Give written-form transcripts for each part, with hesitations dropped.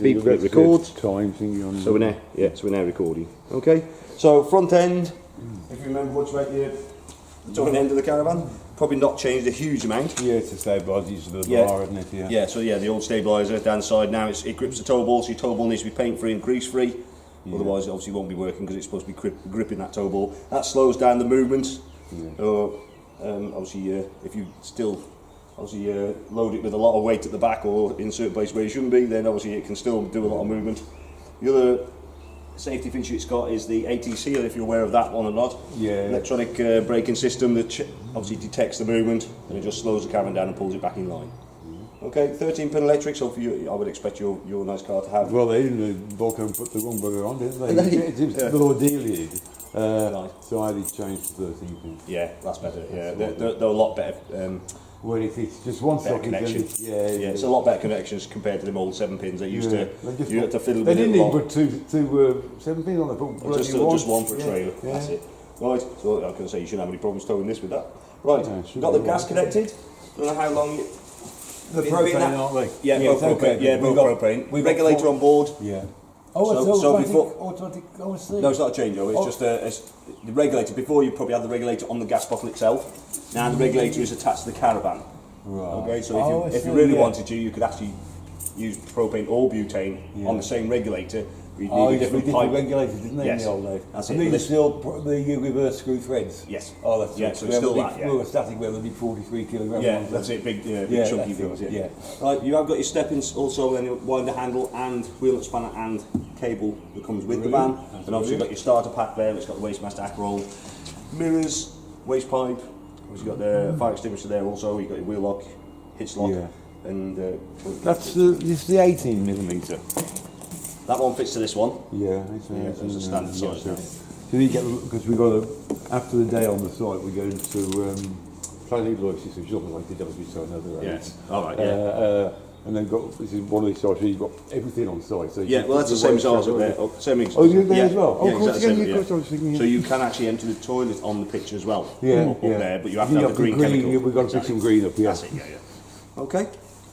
beep when it records. Time thingy on. So we're now recording. Okay. So front end, if you remember much about the front end of the caravan, probably not changed a huge amount. Yeah, it's a stabiliser, it's a little bar, isn't it? Yeah. Yeah. So the old stabiliser down the side now it grips the tow ball, so your tow ball needs to be paint free and grease free. Yeah. Otherwise, it obviously won't be working because it's supposed to be gripping that tow ball. That slows down the movement. Yeah. Obviously, if you still load it with a lot of weight at the back or in certain places where you shouldn't be, then obviously it can still do a lot of movement. The other safety feature it's got is the ATC, if you're aware of that one or not. Yeah. Electronic braking system that obviously detects the movement and it just slows the caravan down and pulls it back in line. Okay, 13-pin electric, so for you, I would expect your nice car to have. Well, they didn't Volcom put the wrong bugger on, didn't they? It's a little dealy. So I did change to 13 pins. Yeah, that's better. Yeah, they're a lot better. Well, it's just one socket connection. Yeah, it's a lot better connections compared to them old 7 pins. They used to. You had to fiddle they with it. They didn't even put two 7 pins on the just one for a trailer. Yeah. That's it. Right. So I was going to say you shouldn't have any problems towing this with that. Right. We've got the gas connected. Don't know how long. The propane, aren't we? Yeah, both propane. Okay. Yeah, both propane. We've regulator on board. Yeah. Oh, so it's before, automatic. Oh, no, it's not a changeover. It's just the regulator. Before you probably had the regulator on the gas bottle itself. Now the regulator is attached to the caravan. Right. Okay, so if you really wanted to, you could actually use propane or butane on the same regulator. You'd need a different regulators, didn't they, in the old days? That's and it. these still the reverse screw threads. Yes. Oh, that's so it's still that. We were static where they'd be 43 kilograms. Yeah, that's it. Big chunky things. Yeah. Right, you have got your steppings also, then your winder handle and wheel nut spanner and cable that comes with the van. And obviously you've got your starter pack there. It's got the Wastemaster Acroll, mirrors, waste pipe. You've got the fire extinguisher there also. You've got your wheel lock, hitch lock, and that's the 18mm. That one fits to this one. Yeah, it's a standard size. So you get, because we got after the day on the site, we go into Planning Loyalty, which is not like the WB, so another. Yes. All right. And then this is one of these sites where you've got everything on site. So well, that's the same as ours up there. You're there as well? Of course, So you can actually empty the toilet on the picture as well. Up there, but you have to have the green chemical. We've got to pick some green up, That's it, Okay.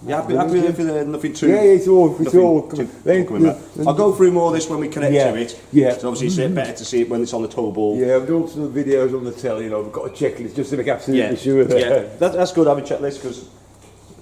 You happy with nothing too... Yeah, it's all I'll go through more of this when we connect to it. Yeah. So obviously it's better to see it when it's on the tow ball. Yeah, I've done some videos on the telly, we've got a checklist just to make absolutely sure. Yeah, that's good having a checklist because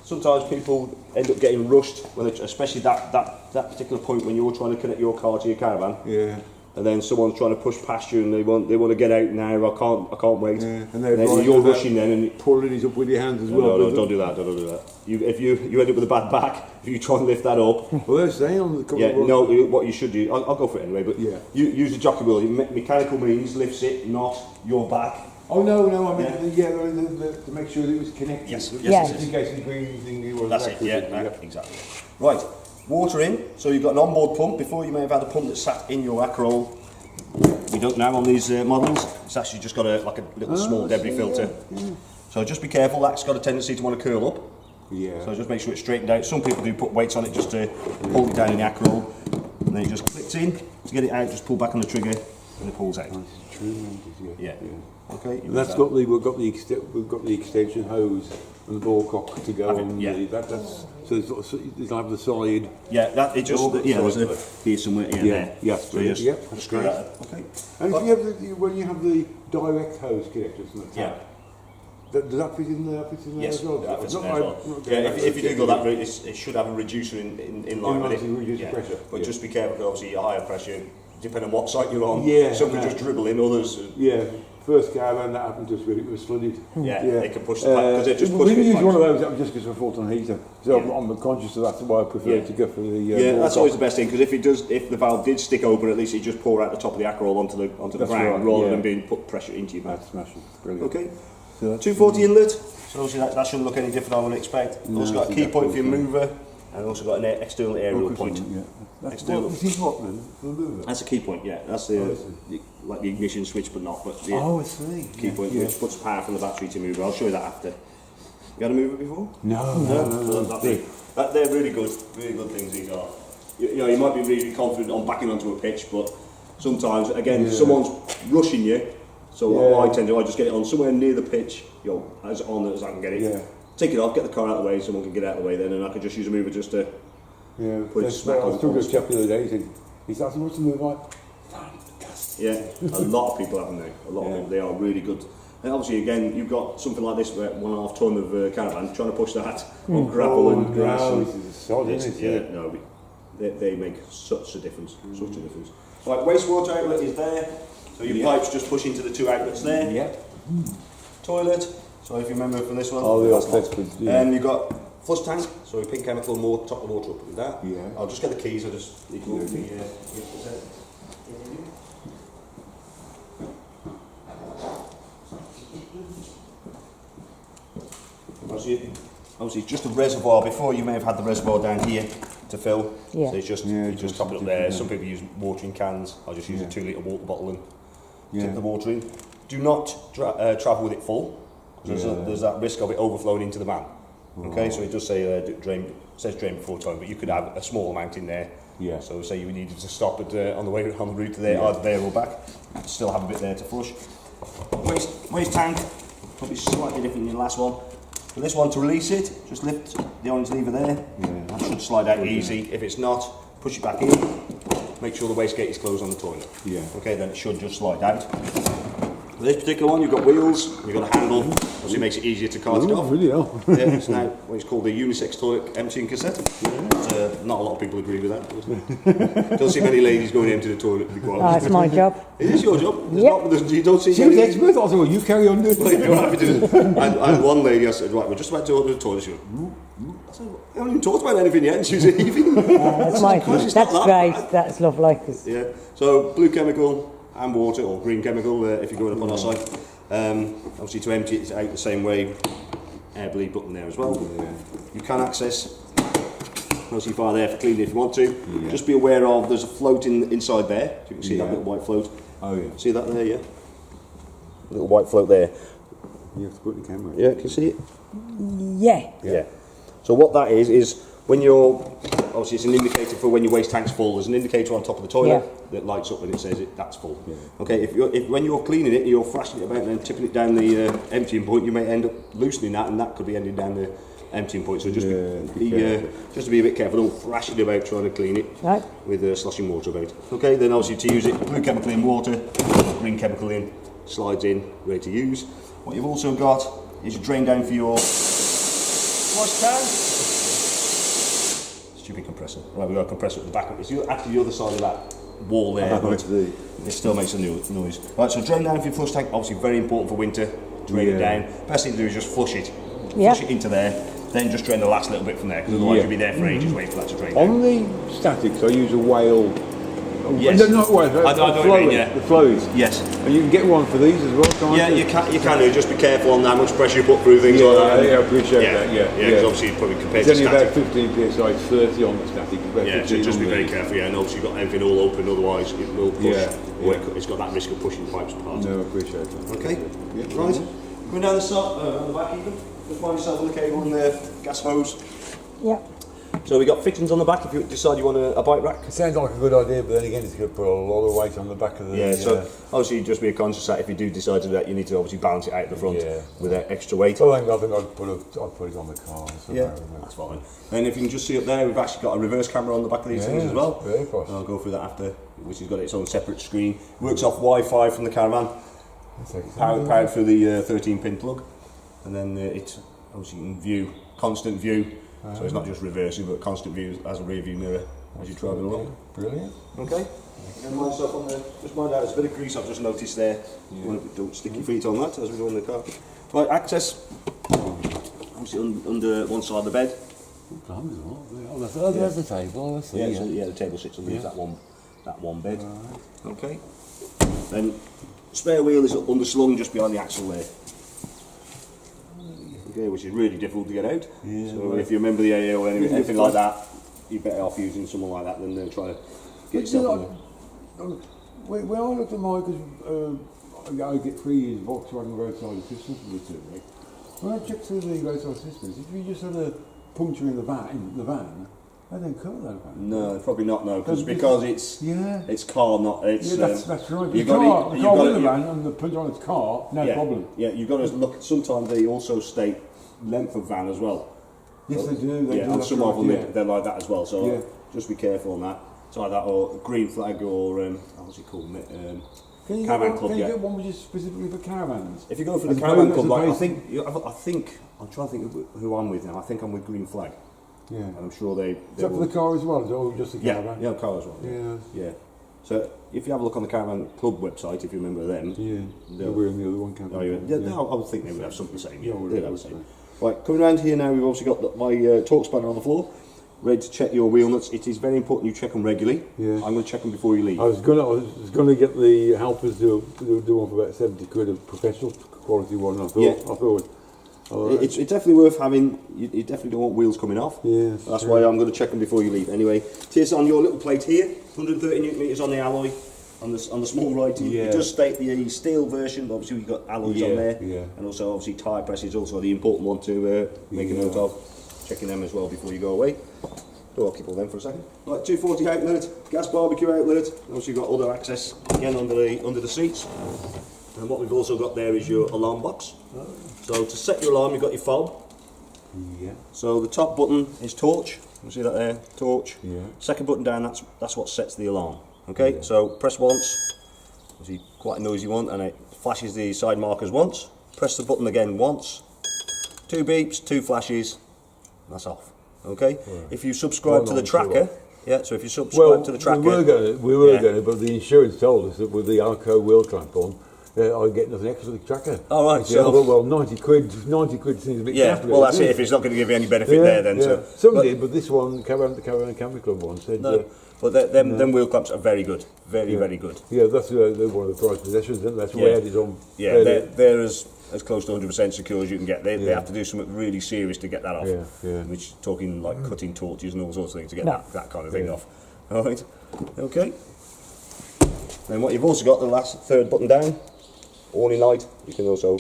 sometimes people end up getting rushed, when especially that particular point when you're trying to connect your car to your caravan. Yeah. And then someone's trying to push past you and they want to get out now. I can't wait. Yeah. And then you're rushing then and pulling it up with your hands as well. No, don't do that. Don't do that. If you end up with a bad back, if you try and lift that up. Well, they're saying on the what you should do. I'll go for it anyway. But you use the jockey wheel. Mechanical means lifts it, not your back. Oh no! I mean, to make sure that it was connected. Yes. In case the green thing was. That's it. Yeah, exactly. Right. Water in, so you've got an onboard pump. Before you may have had a pump that sat in your Acroll. We don't now on these models. It's actually just got a little small debris filter. Yeah. So just be careful. That's got a tendency to want to curl up. Yeah. So just make sure it's straightened out. Some people do put weights on it just to hold it down in the Acroll, and then it just clicks in. To get it out, just pull back on the trigger, and it pulls out. Yeah. Okay. And that's got we've got the extension hose and the ball cock to go on. So it's like the side. Yeah, that it just there's a here somewhere. Yeah. So just screw that up. Okay. And when you have the direct hose connectors from the tap, does that fit in there? Yes, as well? that fits in there as well. If you do go that route, it should have a reducer in line with it. Reduce the pressure. But just be careful. Obviously, your higher pressure, depending on what site you're on. Yeah. Some can just dribble in, others. First caravan that happened to us when it was flooded. They can push the pipe because they just push it. We used one of those just because of a fault on heater. So I'm conscious of that. That's why I prefer to go for the. That's always the best thing because if the valve did stick open, at least it just pour out the top of the Acroll onto the ground rather than being put pressure into your back. That's smashing. Brilliant. Okay. So 240 inlet. So obviously that shouldn't look any different. I would expect. Also got a key point for your mover, and also got an external aerial point. This is what then? The mover? That's a key point. Yeah, that's the ignition switch, but not. But I see. Key point which puts power from the battery to mover. I'll show you that after. You had a mover before? No. They're really good things. These are. You might be really confident on backing onto a pitch, but sometimes again someone's rushing you. So what I tend to do, I just get it on somewhere near the pitch, as on as I can get it. Yeah. Take it off, get the car out of the way, someone can get out of the way then, and I can just use a mover just to Yeah, put it that's smack I was on talking to a the chap the other day. He said, he's asking what's the move like. Fantastic. Yeah, a lot of people haven't they? A lot of people, they are really good. And obviously, again, you've got something like this, where 1.5 ton of caravan, trying to push that on gravel and grass. No, And this is solid, isn't it? yeah, no, they make such a difference, such a difference. Right, wastewater outlet is there, so your pipes just push into the 2 outlets there. Yeah. Toilet, so if you remember from this one, Oh, the that's offsets, locked. yeah. And you've got flush tank, so your pink chemical and more top the water up with that. Yeah. I'll just get the keys, I'll just you can move the obviously just a reservoir. Before you may have had the reservoir down here to fill. Yeah. So it's just Yeah, you just just top it up different, there. yeah. Some people use watering cans. I'll just use Yeah. a 2 litre water bottle and Yeah. tip the water in. Do not travel with it full, because Yeah. there's that risk of it overflowing into the van. Okay, so it does say drain. Says drain before time, but you could have a small amount in there. Yeah. So say you needed to stop at on the way on the route to there, either there or back. Still have a bit there to flush. Waste tank, probably slightly different than the last one. For this one, to release it, just lift the orange lever there. Yeah. That should slide out easy. If it's not, push it back in. Make sure the waste gate is closed on the toilet. Yeah. Okay, then it should just slide out. For this particular one, you've got wheels, you've got a handle, obviously it makes it easier to cart it Oh, off. really? Oh. Yeah, it's now what is called the unisex toilet emptying cassette. But, not a lot of people agree with that. Don't see many ladies going empty the toilet. To be quite Oh, honest. it's my job. It is your job. It's Yep. not, you don't see She was many. expert. I thought, well, you carry on doing Well, it. you're happy to do it. I had one lady, I said, right, we're just about to order the toilet. She went, I said, I haven't even talked about anything yet. And she was heaving. That's my. course, it's not That's that great. That's lovely. 'Cause Yeah, so blue chemical and water, or green chemical if you're going up on our site. Obviously to empty it out the same way, air bleed button there as well. You can access obviously fire there for cleaning if you want to. Yeah. Just be aware of there's a float inside there. So you can see that Yeah. little white float. Oh, yeah. See that there, yeah? Little white float there. You have to put the camera. Yeah, can you see it? yeah. Yeah. So what that is when you're, obviously it's an indicator for when your waste tank's full. There's an indicator on top of the toilet that lights up when it says that's full. Yeah. Okay, if when you're cleaning it, you're thrashing it about and then tipping it down the emptying point, you may end up loosening that, and that could be ending down the emptying point. So just just to be a bit careful, don't thrash it about trying to clean it Right. with sloshing water about. Okay, then obviously to use it, blue chemical in water, green chemical in, slides in, ready to use. What you've also got is your drain down for your flush tank. Stupid compressor. Right, we've got a compressor at the back. It's actually the other side of that wall there, but it still makes a noise. Right, so drain down for your flush tank, obviously very important for winter, drain it down. Best thing to do is just flush it. Yeah. Flush it into there, then just drain the last little bit from there, because otherwise you'll be there for ages waiting for that to drain down. On the statics, I use a whale. Yes. No, not whale. I know what you mean, yeah. The flows. Yes. And you can get one for these as well, can't Yeah, you? you can do. Just be careful on how much pressure you put through things like that. Yeah, I appreciate that. Yeah, because obviously probably compared It's to only about static. 15 psi, it's 30 on the static. It's about Yeah, so 15 just on be very these. careful. Yeah, and obviously you've got everything all open, otherwise it will push. Yeah, Or yeah. it's got that risk of pushing pipes apart. No, I appreciate that. Okay, Yeah. right. Going down the side, on the back even. Just find yourself on the cable and the gas hose. Yeah. So we got fittings on the back if you decide you want a bike rack. It sounds like a good idea, but then again, it's going to put a lot of weight on the back of the. Yeah, so obviously just be conscious that if you do decide to do that, you need to obviously balance it out the front Yeah. with that extra weight. I think I'd put it on the car. Yeah, that's fine. And if you can just see up there, we've actually got a reverse camera on the back of these things as well. Very fast. I'll go through that after, which has got its own separate screen. Works off Wi-Fi from the caravan, powered through the 13-pin plug, and then it's obviously you can view constant view. So it's not just reversing, but constant view as a rear view mirror as you're driving along. Brilliant. Okay. And mind yourself on the, just mind out, there's a bit of grease I've just noticed there. Don't stick your feet on that as we go in the car. Right, access. Obviously under one side of the bed. Oh, that's the table. That's Yeah, so, the table sits underneath that one bed. Okay. Then spare wheel is underslung just behind the axle there. Okay, which is really difficult to get out. Yeah, So if you remember the AA or anything like that, you're better off using someone like that than trying to get yourself on there. When I looked at mine, because I get 3 years Volkswagen roadside assistance for the 2 week. When I checked through the roadside assistance, if you just had a puncture in the van, they don't cover that van. No, probably not. No, because it's it's car, not it's. Yeah, that's right. The you've car, got the car with the van and the puncture on its car, no problem. Yeah, you've got to look. Sometimes they also state length of van as well. Yes, they do. They Yeah, do, and that's some of right, them yeah. they're like that as well. So Yeah. just be careful on that. It's like that, or green flag, or what's it called? Can you, Caravan get, club, can you yeah. get one which is specifically for caravans? If you go for As the caravan opposed- club, like, I as think I'm trying to think of who I'm with now. I think I'm with Green Flag, Yeah. and I'm sure they. Is that for the car as well? Is it all just the Yeah, caravan? yeah, car as well. Yeah. Yeah. So if you have a look on the Caravan Club website, if you remember them, Yeah. They'll- We're in the other one, can't oh, we? yeah, I would think they would have something the same. Yeah, Yeah, we they'd have would, the same. Right, coming around here now, we've also got my torque spanner on the floor, ready to check your wheel nuts. It is very important you check them regularly. Yeah. I'm going to check them before you leave. I was gonna get the helpers to do one for about 70 quid, a professional quality one. I thought, Yeah. It's definitely worth having. You definitely don't want wheels coming off. Yeah, That's true. why I'm going to check them before you leave. Anyway, it is on your little plate here. 130 newton meters on the alloy. On the small right, Yeah. it does state the steel version, but obviously we've got alloys Yeah, on there, yeah. and also obviously tyre press is also the important one to make a note of. Checking them as well before you go away. Oh, I'll keep all them for a second. Right, 240 outlet, gas barbecue outlet. Obviously you've got other access again under the seats. And what we've also got there is your alarm box. So to set your alarm, you've got your fob. Yeah. So the top button is torch. You see that there, torch. Yeah. Second button down, that's what sets the alarm. Okay, so press once. Obviously quite a noisy one, and it flashes the side markers once. Press the button again once. 2 beeps, 2 flashes. That's off. Okay. If you subscribe One to the on, two tracker, off. yeah. So if you subscribe to the tracker, we were Yeah. going to, but the insurance told us that with the Arco wheel clamp on, I'd get nothing extra with the tracker. All right, I said, so- oh, well, 90 quid seems a bit yeah. crap, Well, that's really, it. If it's not going to give you any benefit yeah, there, then yeah. so. Some but- did, but this one, the Caravan Camping Club one, said, No, but them wheel clamps are very good, very good. yeah, that's they're one of the prized possessions, isn't it? That's where it is on. Yeah, they're as close to 100% secure as you can get. They Yeah. have to do something really serious to get that off. Yeah, yeah. Which talking like cutting torches and all sorts of things to get No. that kind of thing Yeah. off. All right, okay. Then what you've also got, the last third button down, warning light. You can also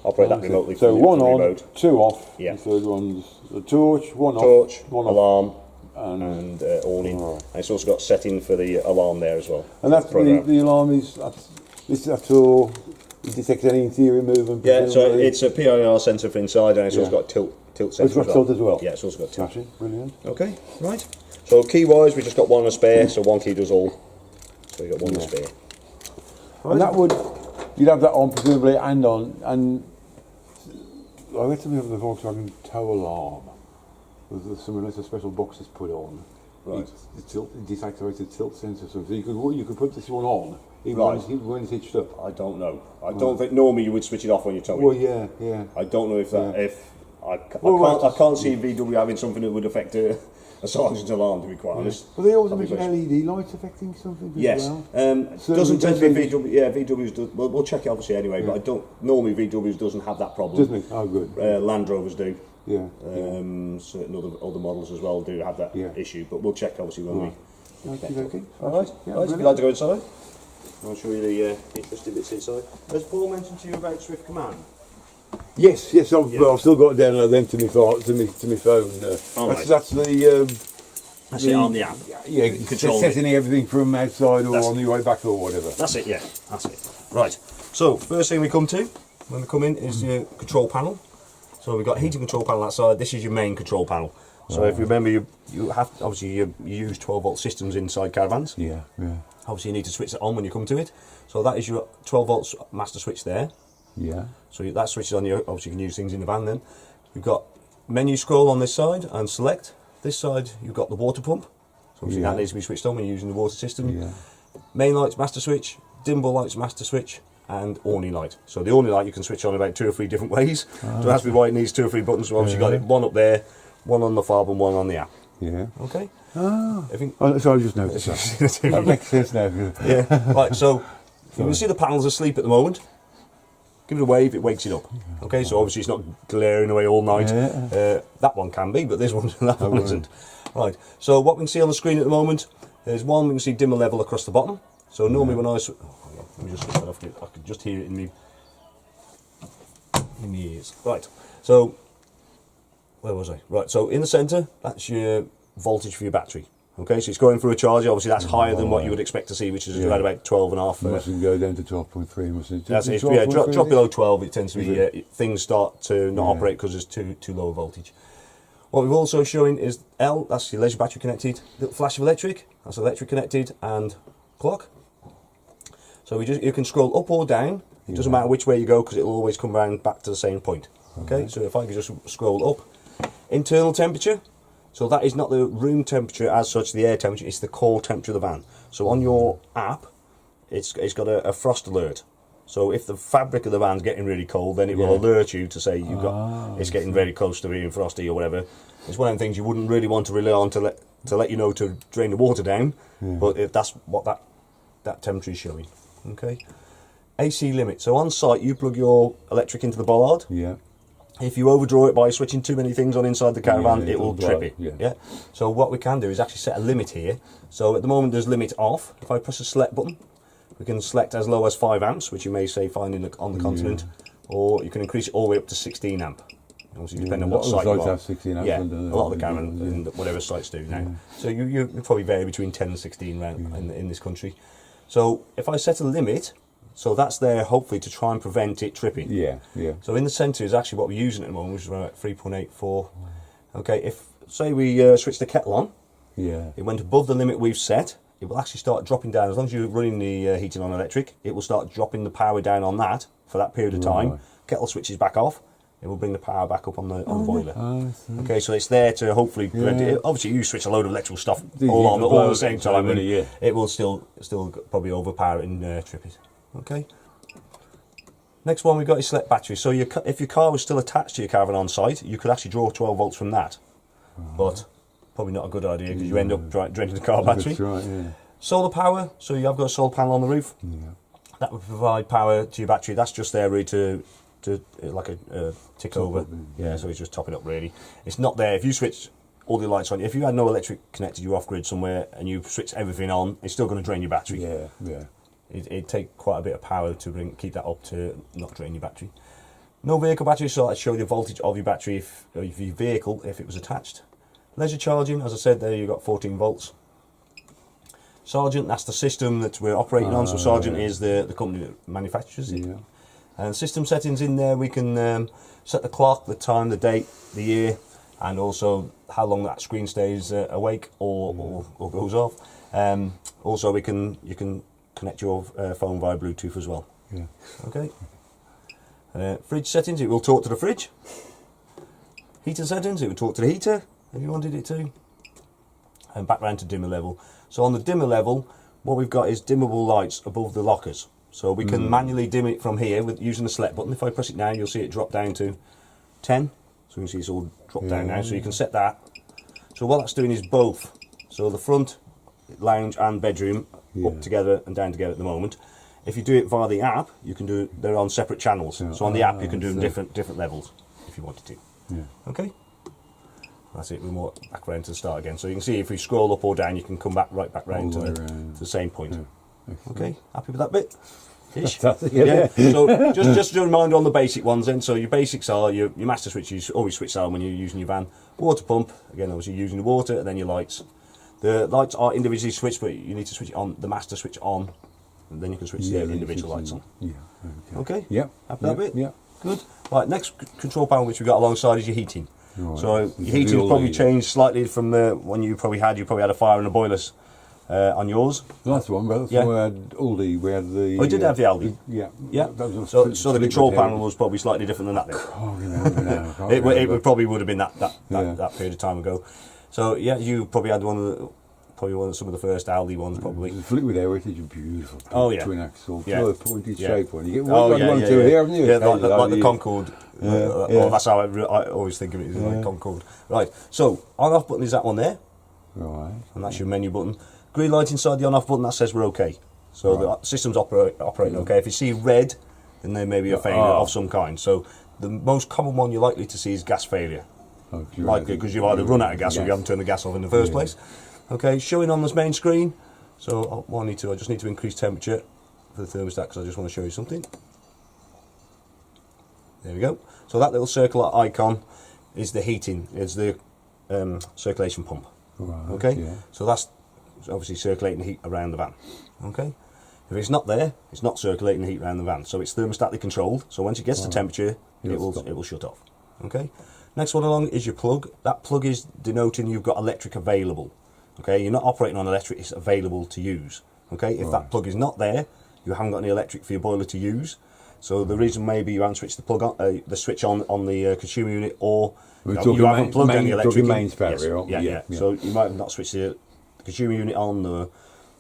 operate that remotely. So from one the on, remote. 2 off. Yeah. The third one's the torch, one Torch, off, one off. alarm, And, and awning. Alright. And it's also got setting for the alarm there as well. and that's Program. the alarm is, that's all, it detects any interior movement. Yeah, so presumably. it's a PIR sensor for inside, and it's also Yeah. got tilt Oh, it's sensor got tilt as well. Yeah, it's also got tilt. Smashing, brilliant. Okay, right. So key wise, we just got one on a spare, so one key does all. So you got one on a Yeah. spare. And that would, you'd have that on presumably and on, and I read something of the Volkswagen tow alarm. There's a special box that's put on. Right. It's deactivated tilt sensor, so you could put this one on even Right. when it's hitched up. I don't know. I don't think normally you would switch it off when you're towing. Well, yeah, yeah. I don't know if that Yeah. if Well, I can't see VW having something that would affect a sergeant's alarm, to be quite honest. But they always I'll be mention very- LED lights affecting something as Yes, well. doesn't Certainly tend to be doesn't- VW. Yeah, VW's do. Well, we'll check it obviously anyway. But I don't normally VW's doesn't have that problem. Doesn't it? Oh, good. Land Rovers do. Yeah. Certain other models as well do have that Yeah. issue, but we'll check obviously when Right. Okay. All right. Yeah, Right, if you'd brilliant. like to go inside, I'll show you the interesting bits inside. Has Paul mentioned to you about Swift Command? Yes, I've, Yeah. well, I've still got to download them to my phone. All right. That's the That's it on the app. yeah, Control setting everything from outside or That's- on the way back or whatever. That's it, yeah, that's it. Right, so first thing we come to when we come in is your control panel. So we've got heating control panel outside, this is your main control panel. So if you remember, you have, obviously you use 12 volt systems inside caravans. Yeah. Obviously you need to switch it on when you come to it. So that is your 12 volts master switch there. Yeah. So that switches on, you obviously you can use things in the van then. You've got menu scroll on this side and select. This side you've got the water pump. So obviously Yeah. that needs to be switched on when you're using the water system. Yeah. Main lights master switch, dimmable lights master switch, and awning light. So the awning light you can switch on about 2 or 3 different ways. So that's why it needs 2 or 3 buttons. So obviously you've got it one up there, one on the fob and one on the app. Yeah. Okay? Ah. I think Oh, so I just noticed that. That makes sense now. yeah. Right, so you can see the panel's asleep at the moment. Give it a wave, it wakes it up. Okay, so obviously it's not glaring away all night. Yeah. That one can be, but this one, that one right. isn't. Right, so what we can see on the screen at the moment is one, we can see dimmer level across the bottom. So normally when I let me just switch that off, I could just hear it in the ears. Right, so where was I? Right, so in the centre, that's your voltage for your battery. Okay, so it's going through a charger. Obviously, that's higher than what you would expect to see, which is around about 12.5. Mustn't go down to 12.3, mustn't it? That's it. Yeah, 12.3, drop below 12. It tends to be Is things start to not operate because there's too low a voltage. What we've also showing is L, that's your leisure battery connected, little flash of electric, that's electric connected, and clock. So you can scroll up or down, it doesn't matter which way you go because it'll always come round back to the same point. Okay, so if I could just scroll up, internal temperature, so that is not the room temperature as such, the air temperature, it's the core temperature of the van. So on your app, it's got a frost alert. So if the fabric of the van's getting really cold, then it will alert you to say it's getting very close to being frosty or whatever. It's one of the things you wouldn't really want to rely on to let you know to drain the water down, but if that's what that temperature is showing. Okay. AC limit. So on site, you plug your electric into the bollard. Yeah. If you overdraw it by switching too many things on inside the caravan, Yeah, it will it'll trip blow, it. yeah. So what we can do is actually set a limit here. So at the moment there's limit off. If I press the select button, we can select as low as 5 amps, which you may say find on the continent, or you can increase it all the way up to 16 amp. Obviously, depending on what A lot site of you sites are. have 16 amps Yeah, under a lot of the the- caravan, and whatever sites do now. So you probably vary between 10 and 16 round in this country. So if I set a limit, so that's there hopefully to try and prevent it tripping. Yeah, yeah. So in the centre is actually what we're using at the moment, which is around 3.84. Okay, if say we switch the kettle on, Yeah. it went above the limit we've set, it will actually start dropping down. As long as you're running the heating on electric, it will start dropping the power down on that for that period of time. Right. Kettle switches back off, it will bring the power back up on the boiler. Oh, I see. Okay, so it's there to hopefully prevent Yeah. it. Obviously, you switch a load of electrical stuff These all on will all blow at the same it, so time, and many, yeah. it will still probably overpower it and trip it. Okay. Next one we've got is select battery. So if your car was still attached to your caravan on site, you could actually draw 12 volts from that. But probably not a good idea because you end up draining the car battery. That's right, yeah. Solar power, so you have got a solar panel on the roof. Yeah. That would provide power to your battery. That's just there really to like a tick over. up, Yeah, so it's just topping up really. It's not there. If you switch all the lights on, if you had no electric connected, you're off grid somewhere and you switch everything on, it's still going to drain your battery. Yeah, yeah. It'd take quite a bit of power to keep that up to not drain your battery. No vehicle battery, so I'd show you the voltage of your battery if your vehicle, if it was attached. Leisure charging, as I said there, you've got 14 volts. Sargent, that's the system that we're operating on, so Sargent is the company that manufactures it. Yeah. And system settings in there, we can set the clock, the time, the date, the year, and also how long that screen stays awake or goes off. Also, you can connect your phone via Bluetooth as well. Yeah. Okay. Fridge settings, it will talk to the fridge. Heater settings, it will talk to the heater if you wanted it to. And back round to dimmer level. So on the dimmer level, what we've got is dimmable lights above the lockers. So we can manually dim it from here with using the select button. If I press it now, you'll see it drop down to 10. So you can see it's all dropped down now. So you can set that. So what that's doing is both. So the front, lounge and bedroom up together and down together at the moment. If you do it via the app, you can do it, they're on separate channels. So on the app, you can do them different levels if you wanted to. Yeah. Okay. That's it. We're more back round to the start again. So you can see if we scroll up or down, you can come back right back round All to the way round. the same point. Yeah. Okay. Happy with that bit? Ish. Fantastic, Yeah. So just a reminder on the basic ones then. So your basics are your master switch. You always switch on when you're using your van. Water pump. Again, obviously using the water, and then your lights. The lights are individually switched, but you need to switch on the master switch on, and then you can switch the individual lights on. Yeah. Okay. Yep. Happy with that bit? Yeah. Good. Right. Next control panel which we've got alongside is your heating. Right. So This your is heating's the probably old- changed slightly from the one you probably had. You probably had a fire and the boilers on yours. That's one, but that's Yeah. when we had Aldi. We had the. Oh, you did have the Aldi? Yeah. Yeah. That was a So split- the split control repair. panel was probably slightly different than that then. Oh, I remember now. I can't It remember. probably would have been that Yeah. period of time ago. So yeah, you probably had some of the first Aldi ones probably. The Fleetwood Heritage, a beautiful Oh, yeah. twin axle, Yeah. pointed Yeah. shape one. You get Oh one, yeah, one yeah, two yeah. here, haven't you? Yeah, like Occasionally, the you- Concorde. Yeah. Or that's how I always think of it, is like Concorde. Right. So on off button is that one there, Right. and that's your menu button. Green light inside the on off button that says we're okay. So the system's operating okay. If you see red, then there may be a failure of some kind. So the most common one you're likely to see is gas failure. Oh, you're Likely because you've either run out of gas or you haven't turned the gas off in the first place. Okay, showing on this main screen. So I just need to increase temperature for the thermostat because I just want to show you something. There we go. So that little circular icon is the heating, is the circulation pump. Right, Okay, yeah. so that's obviously circulating heat around the van. Okay, if it's not there, it's not circulating heat around the van. So it's thermostatically controlled. So once it gets to temperature, it It'll will stop. shut off. Okay. Next one along is your plug. That plug is denoting you've got electric available. Okay, you're not operating on electric, it's available to use. Okay, if that plug is not there, you haven't got any electric for your boiler to use. So the reason maybe you haven't switched the plug on, the switch on the consumer unit, or you haven't plugged any electric in. Mains battery, Yeah. So you might have not switched the consumer unit on, or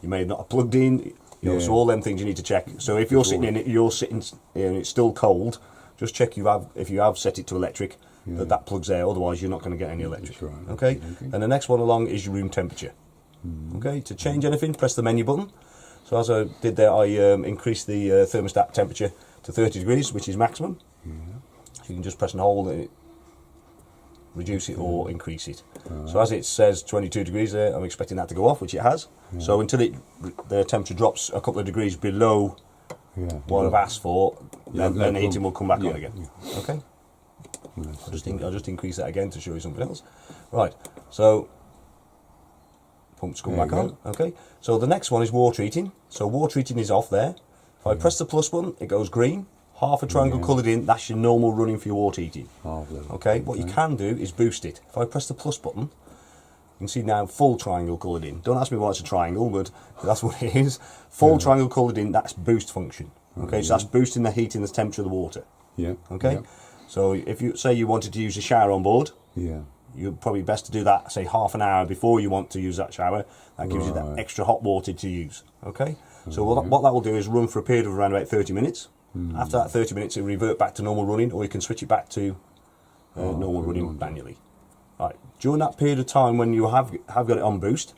you may have not plugged in. You know, so all them things you need to check. So if you're sitting in it, and it's still cold, just check if you have set it to electric, that plug's there. Otherwise, you're not going to get any electric. That's right. Okay. And the next one along is your room temperature. Okay. To change anything, press the menu button. So as I did there, I increased the thermostat temperature to 30 degrees, which is maximum. So you can just press and hold it, reduce it or increase it. So as it says 22 degrees there, I'm expecting that to go off, which it has. So until the temperature drops a couple of degrees below what I've asked for, then the heating will come back on again. Okay. I'll just increase that again to show you something else. Right. So pumps come back on. Okay. So the next one is water heating. So water heating is off there. If I press the plus button, it goes green. Half a triangle coloured in, that's your normal running for your water heating. Okay, what you can do is boost it. If I press the plus button, you can see now full triangle coloured in. Don't ask me why it's a triangle, but that's what it is. Full triangle coloured in, that's boost function. Okay, so that's boosting the heat and the temperature of the water. Okay, so if you say you wanted to use a shower on board, you're probably best to do that, say half an hour before you want to use that shower. That gives you that extra hot water to use. Okay, so what that will do is run for a period of around about 30 minutes. After that 30 minutes, it'll revert back to normal running, or you can switch it back to normal running manually. Right. During that period of time when you have got it on boost,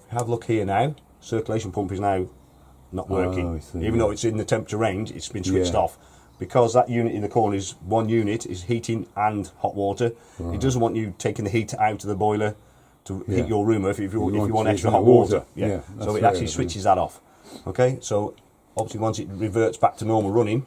have a look here now. Circulation pump is now not working, even though it's in the temperature range. It's been switched off because that unit in the corner is one unit is heating and hot water. It doesn't want you taking the heat out of the boiler to heat your room if you want extra hot water. So it actually switches that off. Okay, so obviously once it reverts back to normal running,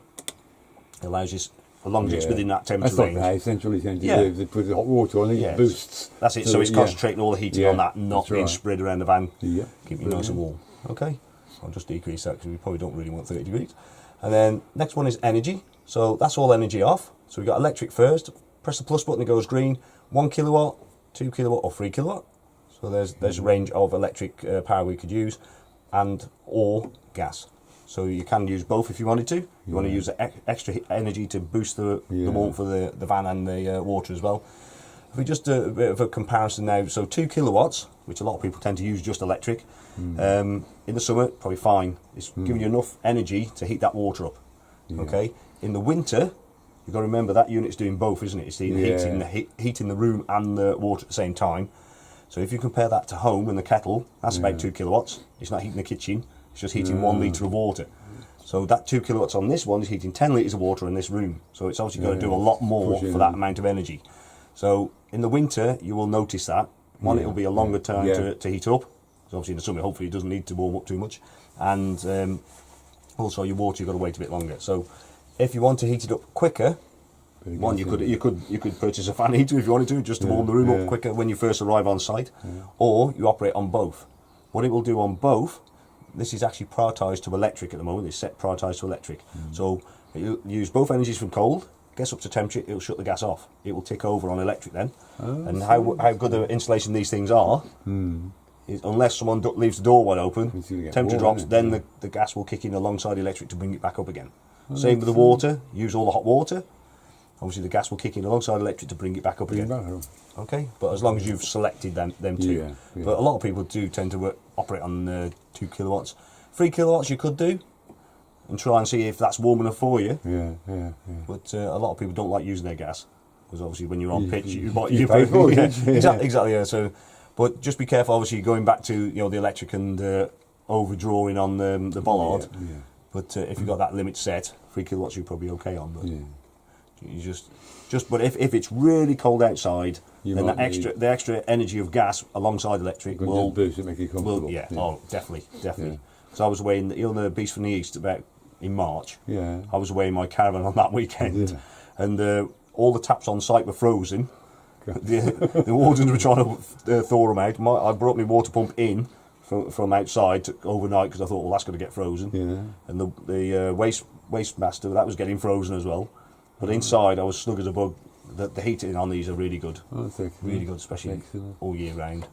it allows you, as long as it's within that temperature range. That's what they essentially tend to do. They put the hot water on, it boosts. That's it, so it's concentrating all the heating on that, not being spread around the van, keep you nice and warm. Okay, I'll just decrease that because we probably don't really want 30 degrees. And then next one is energy. So that's all energy off. So we've got electric first. Press the plus button, it goes green. 1 kilowatt, 2 kilowatt or 3 kilowatt. So there's a range of electric power we could use, and or gas. So you can use both if you wanted to. You want to use the extra energy to boost the warmth for the van and the water as well. If we just do a bit of a comparison now, so 2 kilowatts, which a lot of people tend to use just electric, in the summer, probably fine. It's giving you enough energy to heat that water up. Okay. In the winter, you've got to remember that unit's doing both, isn't it? It's heating the room and the water at the same time. So if you compare that to home and the kettle, that's about 2 kilowatts. It's not heating the kitchen. It's just heating 1 litre of water. So that 2 kilowatts on this one is heating 10 litres of water in this room. So it's obviously going to do a lot more for that amount of energy. So in the winter, you will notice that. One, it'll be a longer time to heat up. So obviously in the summer, hopefully it doesn't need to warm up too much. And also your water, you've got to wait a bit longer. So if you want to heat it up quicker, one, you could purchase a fan heater if you wanted to, just to warm the room up quicker when you first arrive on site. Or you operate on both. What it will do on both, this is actually prioritised to electric at the moment. It's set prioritised to electric. So you use both energies from cold, gets up to temperature, it'll shut the gas off. It will tick over on electric then. And how good the installation these things are, is unless someone leaves the door wide open, temperature drops, then the gas will kick in alongside electric to bring it back up again. Same with the water, use all the hot water. Obviously the gas will kick in alongside electric to bring it back up again. Okay, but as long as you've selected them two. But a lot of people do tend to operate on 2 kilowatts. 3 kilowatts you could do, and try and see if that's warm enough for you. But a lot of people don't like using their gas, because obviously when you're on pitch, you pay for it. Exactly. Yeah. So, but just be careful. Obviously, going back to the electric and overdrawing on the bollard. But if you've got that limit set, 3 kilowatts you're probably okay on. But you just but if it's really cold outside, then the extra energy of gas alongside electric will boost it, make it comfortable. Oh, definitely. Because I was away in the Beast from the East about in March. I was away in my caravan on that weekend, and all the taps on site were frozen. The wardens were trying to thaw them out. I brought my water pump in from outside overnight because I thought, well, that's going to get frozen. And the waste master, that was getting frozen as well. But inside, I was snug as a bug. the heating on these are really good. Oh, thank you. Really good, especially Excellent. all year round.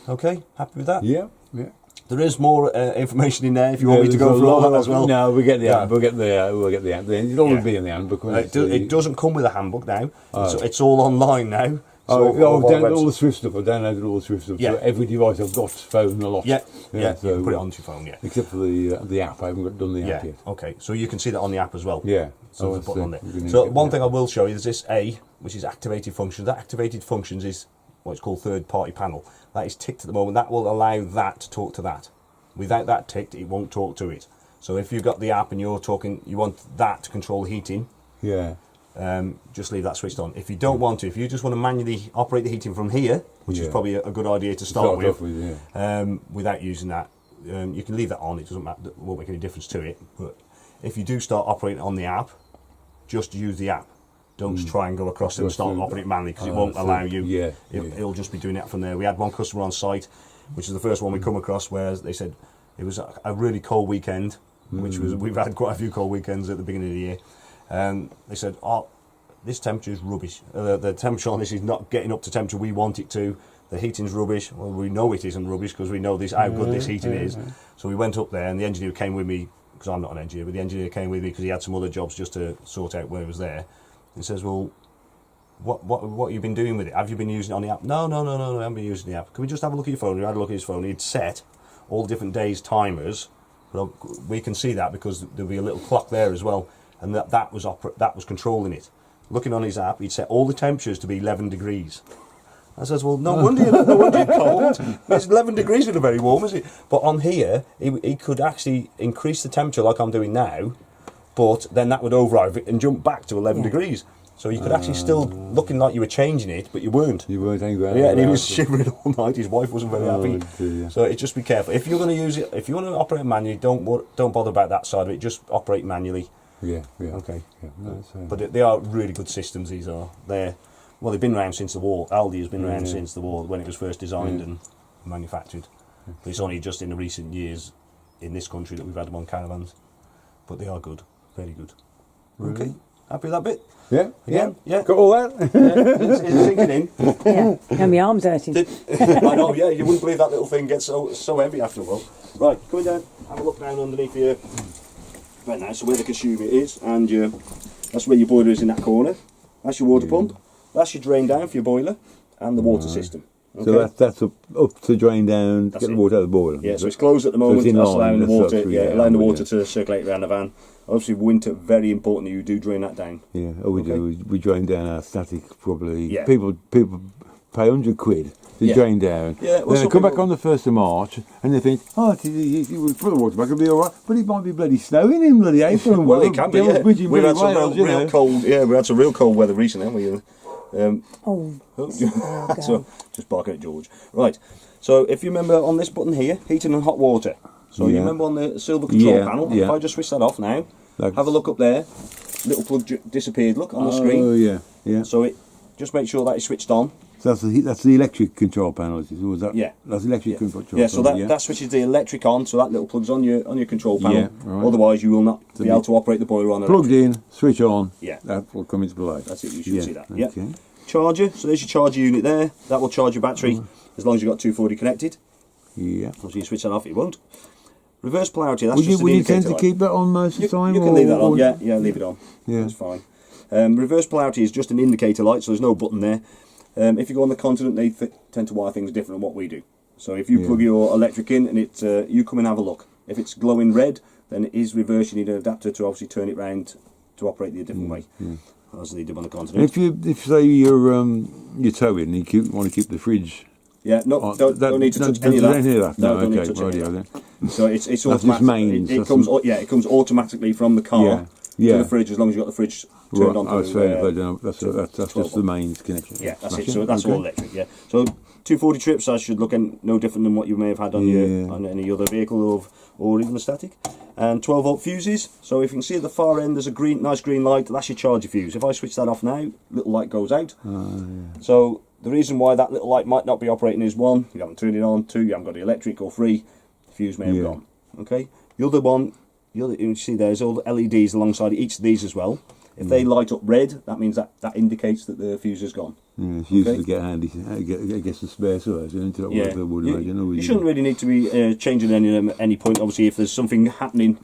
Okay, happy with that? Yeah, yeah. There is more information in there if you want me to go through all that as well. No, we'll get the Yeah. app. We'll get the app. It'll always Yeah. be in the handbook. It doesn't come with a handbook now. It's all online now. It's Oh, all on our all website. the Swift stuff. I downloaded all the Swift stuff. Yeah. So every device I've got, phone a lot. Yeah, So, you can put it onto your phone, yeah. Except for the app, I haven't done the app Yeah, yet. okay, so you can see that on the app as well. Yeah. So Oh, there's a button on you there. can So get one the thing I app. will show you is this A, which is activated functions. That activated functions is what's called third party panel. That is ticked at the moment. That will allow that to talk to that. Without that ticked, it won't talk to it. So if you've got the app and you want that to control the heating, Yeah. just leave that switched on. If you don't want to, if you just want to manually operate the heating from here, which is Yeah. probably a good idea to start Start off with, with, yeah. without using that, you can leave that on. It doesn't matter, it won't make any difference to it. But if you do start operating on the app, just use the app. Don't try and go across it and Just start do- operating manually because it Oh, won't so- allow you. yeah, It'll just be doing it from there. We had one customer on site, which is the first one we come across, where they said it was a really cold weekend, which was we've had quite a few cold weekends at the beginning of the year. They said, "Oh, this temperature is rubbish. The temperature on this is not getting up to temperature we want it to. The heating's rubbish." Well, we know it isn't rubbish because we know how good this heating is. So we went up there, and the engineer came with me because I'm not an engineer, but the engineer came with me because he had some other jobs just to sort out where he was there. He says, "Well, what have you been doing with it? Have you been using it on the app?" No, I haven't been using the app. Can we just have a look at your phone? We had a look at his phone. He'd set all the different days' timers. But we can see that because there'll be a little clock there as well, and that was controlling it. Looking on his app, he'd set all the temperatures to be 11 degrees. I says, "Well, no wonder you're cold. It's 11 degrees isn't very warm, is it?" But on here, he could actually increase the temperature like I'm doing now, but then that would override it and jump back to 11 degrees. So you could actually still looking like you were changing it, but you weren't. You weren't angry. Yeah, and he was shivering all night. His wife wasn't very happy. Dear. So it just be careful. If you're going to use it, if you want to operate manually, don't bother about that side of it. Just operate manually. Yeah. Okay. Yeah, no, that's, But they are really good systems. These are. They've been around since the war. Aldi has been around since the war when it was first designed and manufactured. But it's only just in the recent years in this country that we've had them on caravans. But they are good, very good. Okay, happy with that bit? yeah. Again? Yeah. Got all that? Is it sinking in? Yeah. And my arm's hurting. I know, yeah, you wouldn't believe that little thing gets so heavy after a while. Right, coming down, have a look down underneath your... Right now, so where the consumer is, and that's where your boiler is in that corner. That's your water pump. That's your drain down for your boiler, and the water system. Okay? So that's up to drain down, to That's get it. the water out of the boiler. Yeah, so it's closed at the So moment. it's in That's line, allowing the that's water, actually, yeah, yeah, allowing the I'm water with to circulate around the van. Obviously, winter, very important that you do drain that down. Yeah, all we do, we drain down our static probably. Yeah. People pay £100 to Yeah. drain down. Yeah, well, then they some come back people- on the 1st of March and they think, oh, you will put the water back, it'll be all right. But it might be bloody snowing in bloody April. And Well, weather. it can be, Devil's yeah. Bridge in We've had bloody some Wales, real cold, we had some real cold weather recently, haven't we? Oh, So, just barking at George. Right, so if you remember on this button here, heating and hot water. So you Yeah. remember on the silver control Yeah, panel, yeah. if I just switch that off now, Like- have a look up there, little plug disappeared, look on the screen. Oh, yeah, yeah. So it just make sure that it's switched on. So that's the electric control panel, is it? Or is that? Yeah. That's the electric control Yeah, so panel. that switches the electric on, so that little plug's on your control panel. Yeah, right. Otherwise, you will not be able to operate the boiler on Plugged in, switch on. Yeah. That will come into play. That's it, you should see that. Yeah. Okay. Charger, so there's your charger unit there. That will charge your battery as long as you've got 240 connected. Yeah. Obviously, you switch that off, it won't. Reverse polarity, that's Would just you, an would you tend indicator to light. keep that on most of the time? You can or- leave that on, or- yeah, leave it on. Yeah. That's fine. Reverse polarity is just an indicator light, so there's no button there. If you go on the continent, they tend to wire things different than what we do. So if you plug your electric in and you come and have a look. If it's glowing red, then it is reverse. You need an adapter to obviously turn it round to operate the different way, as they do on the continent. If say you're towing and you want to keep the fridge. Yeah, no, on- don't need to touch any of that. Don't need that. No, don't need okay, to touch any of rightio that. then. So it's just automatic. mains, It that's comes the- it comes automatically from the car Yeah, yeah. to the fridge as long as you've got the fridge Right, turned on. oh, to, fair enough, I don't know. That's 12 just the mains connection. Yeah, that's it. Smashing. So that's all Okay. electric. Yeah. So 240 trips, that should look no different than what you may have had on Yeah. on any other vehicle or even a static. And 12-volt fuses. So if you can see at the far end, there's a nice green light. That's your charger fuse. If I switch that off now, little light goes out. So the reason why that little light might not be operating is 1, you haven't turned it on. 2, you haven't got the electric. Or 3, the fuse may have Yeah. gone. Okay. The other one, you see there's all the LEDs alongside each of these as well. If they light up red, that means that indicates that the fuse is gone. Yeah, it's useful to get handy. I guess the spare size, isn't it? Yeah, I would imagine. you shouldn't really need to be changing any of them at any point. Obviously, if there's something happening